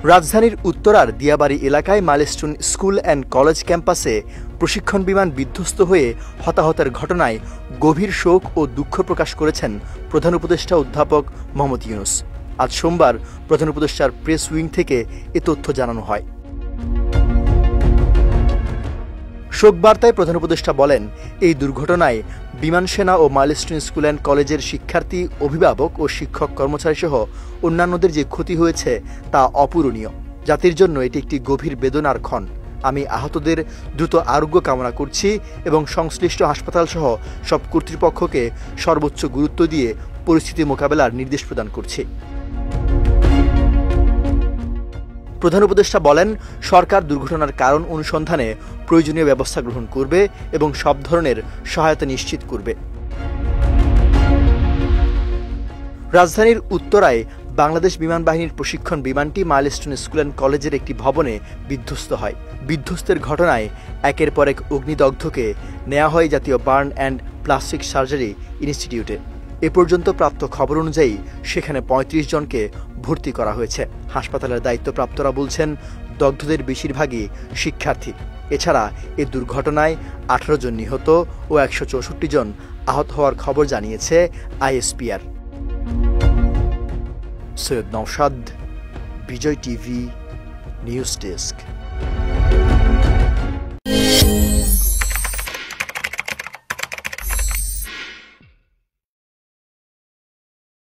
রাজধানীর উত্তরার দিয়াবাড়ি এলাকায় মাইলস্টোন স্কুল অ্যান্ড কলেজ ক্যাম্পাসে প্রশিক্ষণ বিমান বিধ্বস্ত হয়ে হতাহতের ঘটনায় গভীর শোক ও দুঃখ প্রকাশ করেছেন প্রধান উপদেষ্টা অধ্যাপক মোহাম্মদ ইউনূস। আজ সোমবার প্রধান উপদেষ্টার প্রেস উইং থেকে এ তথ্য জানানো হয়। শোক বার্তায় প্রধান উপদেষ্টা বলেন, এই দুর্ঘটনায় বিমান সেনা ও মাইলস্টোন স্কুল অ্যান্ড কলেজের শিক্ষার্থী, অভিভাবক ও শিক্ষক কর্মচারী সহ অন্যান্যদের যে ক্ষতি হয়েছে তা অপূরণীয়। জাতির জন্য এটি একটি গভীর বেদনার ক্ষণ। আমি আহতদের দ্রুত আরোগ্য কামনা করছি এবং সংশ্লিষ্ট হাসপাতাল সহ সব কর্তৃপক্ষকে সর্বোচ্চ গুরুত্ব দিয়ে পরিস্থিতি মোকাবেলার নির্দেশ প্রদান করছি। প্রধান উপদেষ্টা বলেন, সরকার দুর্ঘটনার কারণ অনুসন্ধানে প্রয়োজনীয় ব্যবস্থা গ্রহণ করবে এবং সব ধরনের সহায়তা নিশ্চিত করবে। রাজধানীর উত্তরায় বাংলাদেশ বিমান বাহিনীর প্রশিক্ষণ বিমানটি মাইলস্টোন স্কুল অ্যান্ড কলেজের একটি ভবনে বিধ্বস্ত হয়। বিধ্বস্তের ঘটনায় একের পর এক অগ্নিদগ্ধকে নেওয়া হয় জাতীয় বার্ন অ্যান্ড প্লাস্টিক সার্জারি ইনস্টিটিউটে। এ পর্যন্ত প্রাপ্ত খবর অনুযায়ী সেখানে ৩৫ জনকে ভর্তি করা হয়েছে। হাসপাতালের দায়িত্বপ্রাপ্তরা বলছেন, দগ্ধদের বেশিরভাগই শিক্ষার্থী। এছাড়া এ দুর্ঘটনায় ১৮ জন নিহত ও ১৬৪ জন আহত হওয়ার খবর জানিয়েছে আইএসপিআর। সৈয়দ নওশাদ, বিজয় টিভি, নিউজ ডেস্ক।